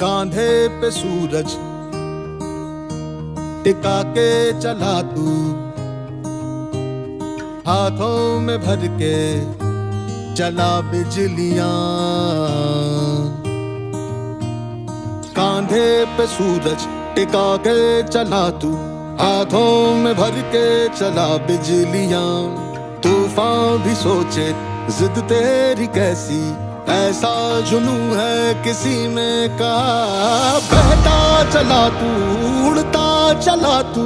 कांधे पे सूरज टिका के चला तू, हाथों में भर के चला बिजलियां। कांधे पे सूरज टिका के चला तू, हाथों में भर के चला बिजलियां। तूफान भी सोचे जिद तेरी कैसी, ऐसा जुनू है किसी में कहा। बहता चला तू, उड़ता चला तू,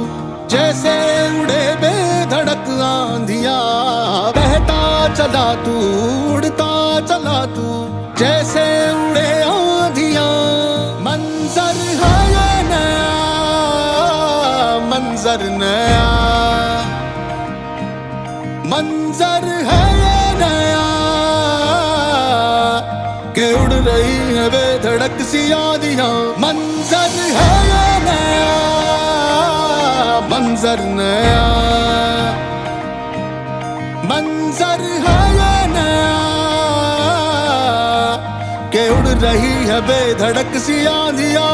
जैसे उड़े बेधड़क आंधियां। बहता चला तू, उड़ता चला तू, जैसे उड़े आंधियां। मंजर है ये नया, मंजर नया, मंजर है ये नया, के उड़ रही है बेधड़क सी आंधियां। मंजर है ये नया, मंजर नया, मंजर है ये नया, के उड़ रही है बेधड़क सी आंधियां।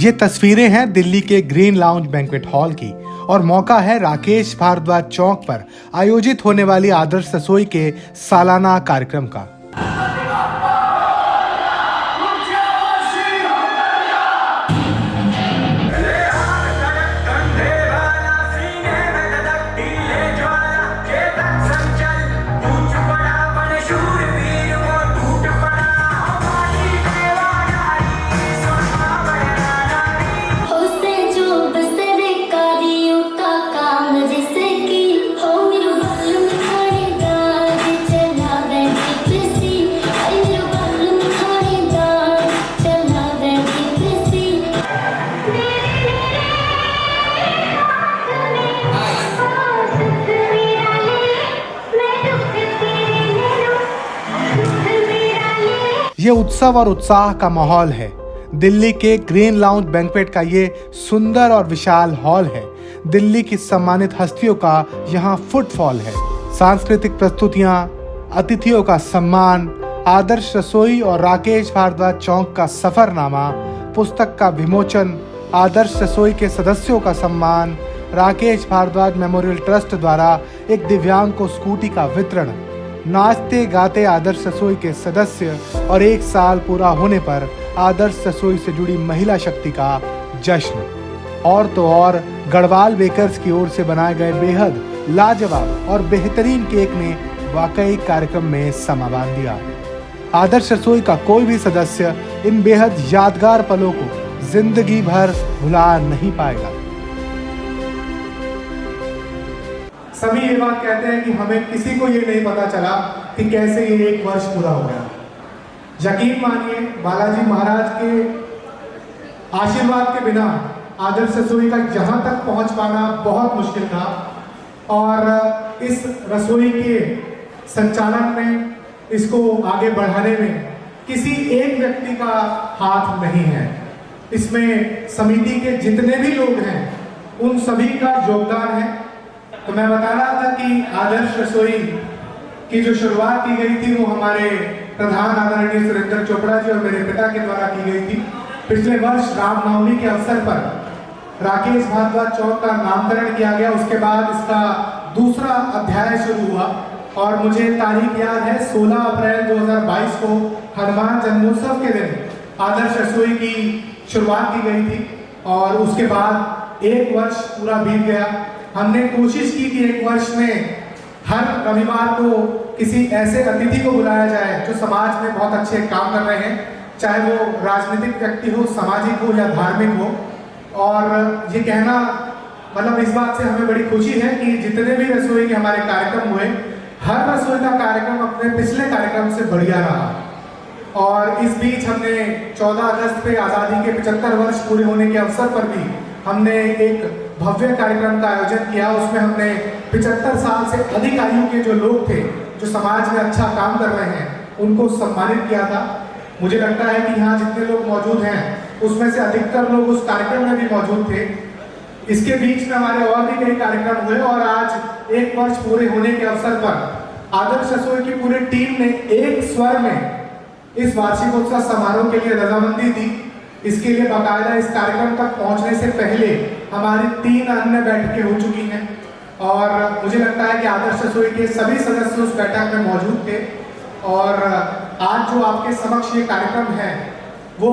ये तस्वीरें हैं दिल्ली के ग्रीन लाउंज बैंक्वेट हॉल की और मौका है राकेश भारद्वाज चौक पर आयोजित होने वाली आदर्श रसोई के सालाना कार्यक्रम का। ये उत्सव और उत्साह का माहौल है। दिल्ली के ग्रीन लाउंज बैंक्वेट का ये सुंदर और विशाल हॉल है। दिल्ली की सम्मानित हस्तियों का यहाँ फुटफॉल है। सांस्कृतिक प्रस्तुतियाँ, अतिथियों का सम्मान, आदर्श रसोई और राकेश भारद्वाज चौक का सफरनामा, पुस्तक का विमोचन, आदर्श रसोई के सदस्यों का सम्मान, राकेश भारद्वाज मेमोरियल ट्रस्ट द्वारा एक दिव्यांग को स्कूटी का वितरण, नाचते गाते आदर्श रसोई के सदस्य और 1 साल पूरा होने पर आदर्श रसोई से जुड़ी महिला शक्ति का जश्न। और तो और गढ़वाल बेकर्स की ओर से बनाए गए बेहद लाजवाब और बेहतरीन केक ने वाकई कार्यक्रम में समा बांध दिया। आदर्श रसोई का कोई भी सदस्य इन बेहद यादगार पलों को जिंदगी भर भुला नहीं पाएगा। सभी ये बात कहते हैं कि हमें किसी को ये नहीं पता चला कि कैसे ये 1 वर्ष पूरा हो गया। यकीन मानिए, बालाजी महाराज के आशीर्वाद के बिना आदर्श रसोई का यहाँ तक पहुँच पाना बहुत मुश्किल था। और इस रसोई के संचालन में, इसको आगे बढ़ाने में किसी एक व्यक्ति का हाथ नहीं है। इसमें समिति के जितने भी लोग हैं उन सभी का योगदान है। तो मैं बता रहा था कि आदर्श रसोई की जो शुरुआत की गई थी वो हमारे प्रधान आदरणीय सुरेंद्र चोपड़ा जी और मेरे पिता के द्वारा की गई थी। पिछले वर्ष रामनवमी के अवसर पर राकेश भारद्वाज चौक का नामकरण किया गया। उसके बाद इसका दूसरा अध्याय शुरू हुआ और मुझे तारीख याद है 16 अप्रैल 2022 को हनुमान जन्मोत्सव के दिन आदर्श रसोई की शुरुआत की गई थी। और उसके बाद 1 वर्ष पूरा बीत गया। हमने कोशिश की कि 1 वर्ष में हर रविवार को किसी ऐसे अतिथि को बुलाया जाए जो समाज में बहुत अच्छे काम कर रहे हैं, चाहे वो राजनीतिक व्यक्ति हो, सामाजिक हो या धार्मिक हो। और ये कहना मतलब इस बात से हमें बड़ी खुशी है कि जितने भी रसोई के हमारे कार्यक्रम हुए, हर रसोई का कार्यक्रम अपने पिछले कार्यक्रम से बढ़िया रहा। और इस बीच हमने 14 अगस्त पे आज़ादी के 75 वर्ष पूरे होने के अवसर पर भी हमने एक भव्य कार्यक्रम का आयोजन किया। उसमें हमने 75 साल से अधिक आयु के जो लोग थे, जो समाज में अच्छा काम कर रहे हैं, उनको सम्मानित किया था। मुझे लगता है कि यहाँ जितने लोग मौजूद हैं उसमें से अधिकतर लोग उस कार्यक्रम में भी मौजूद थे। इसके बीच में हमारे और भी कई कार्यक्रम हुए और आज 1 वर्ष पूरे होने के अवसर पर आदर्श रसोई की पूरी टीम ने एक स्वर में इस वार्षिकोत्सव समारोह के लिए रजामंदी दी। इसके लिए बाकायदा इस कार्यक्रम तक पहुंचने से पहले हमारी 3 अन्य बैठकें हो चुकी हैं और मुझे लगता है कि आदर्श रसोई के सभी सदस्य उस बैठक में मौजूद थे और आज जो आपके समक्ष ये कार्यक्रम है वो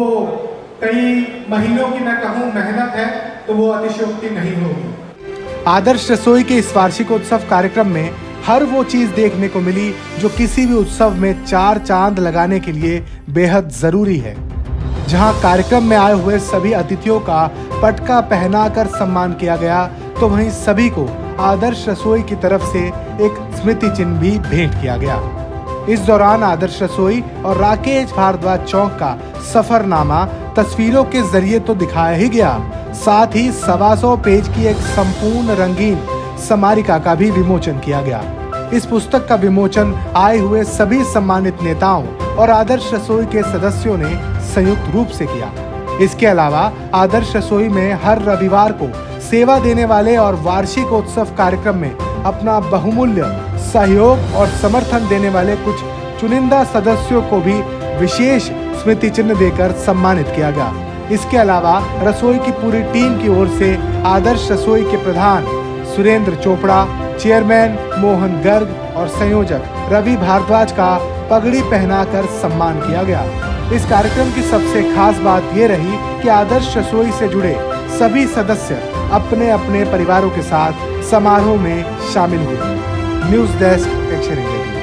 कई महीनों की मैं कहूँ मेहनत है तो वो अतिशयोक्ति नहीं होगी। आदर्श रसोई के इस वार्षिकोत्सव कार्यक्रम में हर वो चीज देखने को मिली जो किसी भी उत्सव में 4 चांद लगाने के लिए बेहद जरूरी है। जहां कार्यक्रम में आए हुए सभी अतिथियों का पटका पहनाकर सम्मान किया गया तो वहीं सभी को आदर्श रसोई की तरफ से एक स्मृति चिन्ह भी भेंट किया गया। इस दौरान आदर्श रसोई और राकेश भारद्वाज चौक का सफरनामा तस्वीरों के जरिए तो दिखाया ही गया, साथ ही 125 पेज की एक संपूर्ण रंगीन स्मारिका का भी विमोचन किया गया। इस पुस्तक का विमोचन आए हुए सभी सम्मानित नेताओं और आदर्श रसोई के सदस्यों ने संयुक्त रूप से किया। इसके अलावा आदर्श रसोई में हर रविवार को सेवा देने वाले और वार्षिकोत्सव कार्यक्रम में अपना बहुमूल्य सहयोग और समर्थन देने वाले कुछ चुनिंदा सदस्यों को भी विशेष स्मृति चिन्ह देकर सम्मानित किया गया। इसके अलावा रसोई की पूरी टीम की ओर से आदर्श रसोई के प्रधान सुरेंद्र चोपड़ा, चेयरमैन मोहन गर्ग और संयोजक रवि भारद्वाज का पगड़ी पहनाकर सम्मान किया गया। इस कार्यक्रम की सबसे खास बात ये रही कि आदर्श रसोई से जुड़े सभी सदस्य अपने अपने परिवारों के साथ समारोह में शामिल हुए। News desk action India.